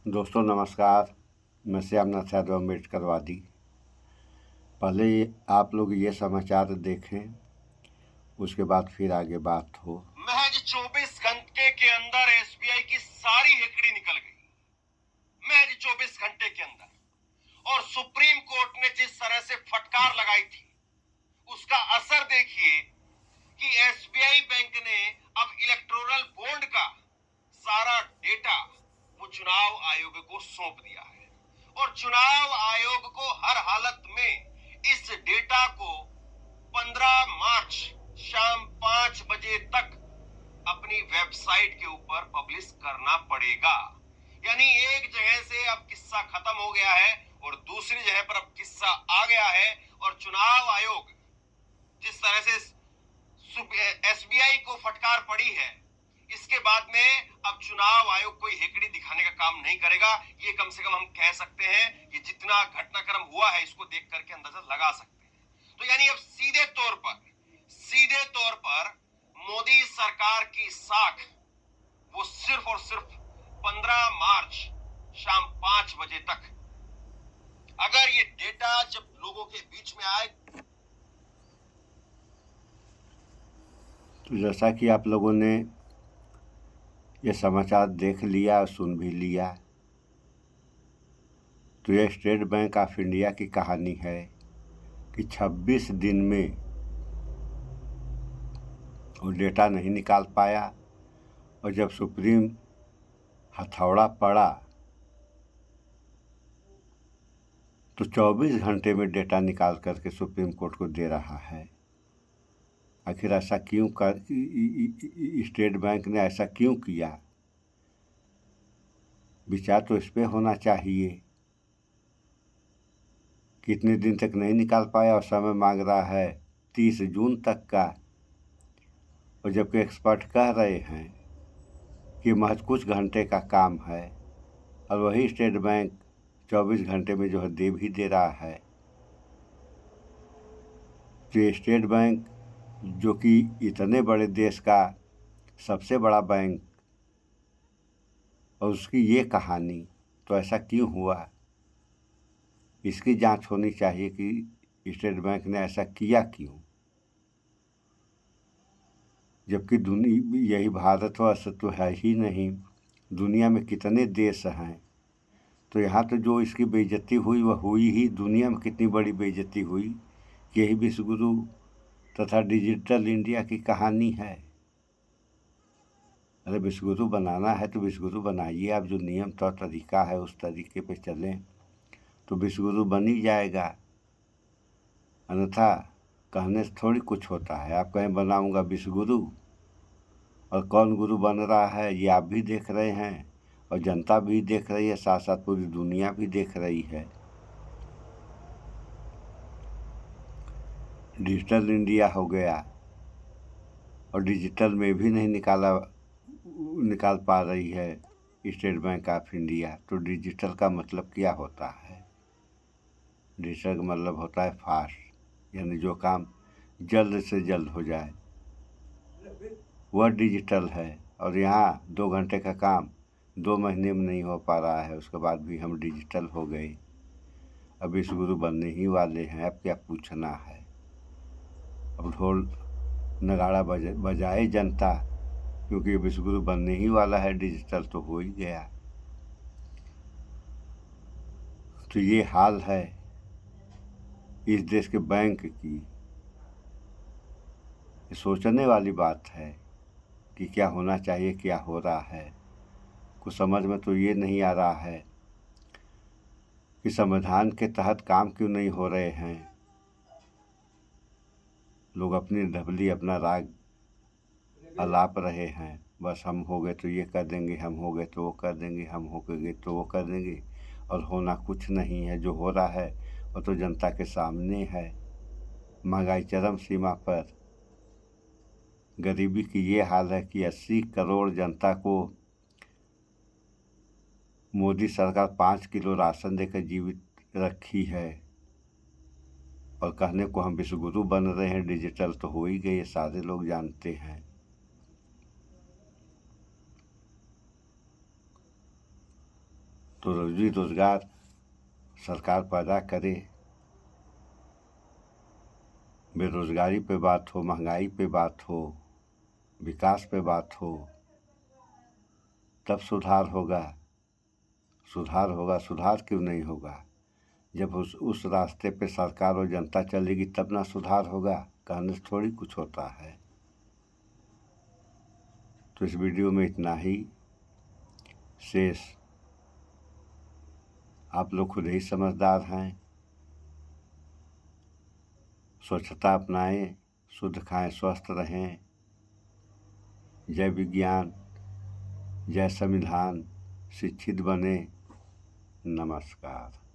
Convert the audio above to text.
दोस्तों नमस्कार। मैं श्यामनाथ यादव अम्बेडकरवादी। पहले आप लोग ये समाचार देखें, उसके बाद फिर आगे बात हो। महज 24 घंटे के अंदर एसबीआई की सारी हेकड़ी निकल गई। महज 24 घंटे के अंदर। और सुप्रीम कोर्ट ने जिस तरह से फटकार लगाई थी, उसका असर देखिए कि एसबीआई बैंक ने अब इलेक्टोरल बॉन्ड का सारा डेटा वो चुनाव आयोग को सौंप दिया है और चुनाव आयोग को हर हालत में इस डेटा को 15 मार्च शाम 5 बजे तक अपनी वेबसाइट के ऊपर पब्लिश करना पड़ेगा। यानी एक जगह से अब किस्सा खत्म हो गया है और दूसरी जगह पर अब किस्सा आ गया है। और चुनाव आयोग जिस तरह से एसबीआई को फटकार पड़ी है, इसके बाद में अब चुनाव आयोग कोई हेकड़ी दिखाने का काम नहीं करेगा। ये कम से कम हम कह सकते हैं कि जितना घटनाक्रम हुआ है इसको देख करके अंदाजा लगा सकते हैं। तो यानी अब सीधे तौर पर मोदी सरकार की साख वो सिर्फ और सिर्फ 15 मार्च शाम 5 बजे तक, अगर ये डेटा जब लोगों के बीच में आए। तो जैसा कि आप लोगों ने ये समाचार देख लिया और सुन भी लिया, तो ये स्टेट बैंक ऑफ इंडिया की कहानी है कि 26 दिन में वो डेटा नहीं निकाल पाया और जब सुप्रीम हथौड़ा पड़ा तो 24 घंटे में डेटा निकाल करके सुप्रीम कोर्ट को दे रहा है। आखिर ऐसा क्यों कर स्टेट बैंक ने ऐसा क्यों किया? विचार तो इस पे होना चाहिए। कितने दिन तक नहीं निकाल पाया और समय मांग रहा है 30 जून तक का, और जबकि एक्सपर्ट कह रहे हैं कि महज कुछ घंटे का काम है और वही स्टेट बैंक 24 घंटे में जो है दे भी दे रहा है। तो ये स्टेट बैंक जो कि इतने बड़े देश का सबसे बड़ा बैंक, और उसकी ये कहानी, तो ऐसा क्यों हुआ? इसकी जांच होनी चाहिए कि स्टेट बैंक ने ऐसा किया क्यों, जबकि यही भारतवर्ष तो है ही नहीं, दुनिया में कितने देश हैं। तो यहाँ तो जो इसकी बेइज्जती हुई वह हुई ही। दुनिया में कितनी बड़ी बेइज्जती हुई कि यही विश्वगुरु तथा डिजिटल इंडिया की कहानी है। अरे विश्वगुरु बनाना है तो विश्वगुरु बनाइए, आप जो नियम तौर तरीका है उस तरीके पे चलें तो विश्वगुरु बन ही जाएगा। अन्यथा कहने से थोड़ी कुछ होता है। आप कहें बनाऊंगा विश्वगुरु, और कौन गुरु बन रहा है ये आप भी देख रहे हैं और जनता भी देख रही है, साथ साथ पूरी दुनिया भी देख रही है। डिजिटल इंडिया हो गया और डिजिटल में भी नहीं निकाल पा रही है स्टेट बैंक ऑफ इंडिया। तो डिजिटल का मतलब क्या होता है? डिजिटल का मतलब होता है फास्ट, यानी जो काम जल्द से जल्द हो जाए वह डिजिटल है। और यहाँ 2 घंटे का काम 2 महीने में नहीं हो पा रहा है, उसके बाद भी हम डिजिटल हो गए। अब विश्वगुरु बनने ही वाले हैं, अब क्या पूछना है। अब ढोल नगाड़ा बजाए जनता, क्योंकि विश्वगुरु बनने ही वाला है, डिजिटल तो हो ही गया। तो ये हाल है इस देश के बैंक की। ये सोचने वाली बात है कि क्या होना चाहिए, क्या हो रहा है। कुछ समझ में तो ये नहीं आ रहा है कि संविधान के तहत काम क्यों नहीं हो रहे हैं। लोग अपनी ढबली अपना राग अलाप रहे हैं। बस हम हो गए तो ये कर देंगे, हम हो गए तो वो कर देंगे, हम हो गए तो वो कर देंगे, और होना कुछ नहीं है। जो हो रहा है वो तो जनता के सामने है। महंगाई चरम सीमा पर, गरीबी की ये हाल है कि 80 करोड़ जनता को मोदी सरकार 5 किलो राशन देकर जीवित रखी है। और कहने को हम विश्वगुरु बन रहे हैं, डिजिटल तो हो ही गए, ये सारे लोग जानते हैं। तो रोजी रोजगार सरकार पैदा करे। बेरोजगारी पे बात हो, महंगाई पे बात हो, विकास पे बात हो, तब सुधार होगा। सुधार क्यों नहीं होगा? जब उस रास्ते पे सरकार और जनता चलेगी तब ना सुधार होगा। कहने से थोड़ी कुछ होता है। तो इस वीडियो में इतना ही। शेष आप लोग खुद ही समझदार हैं। स्वच्छता अपनाएं, शुद्ध खाएं, स्वस्थ रहें। जय विज्ञान, जय संविधान, शिक्षित बने। नमस्कार।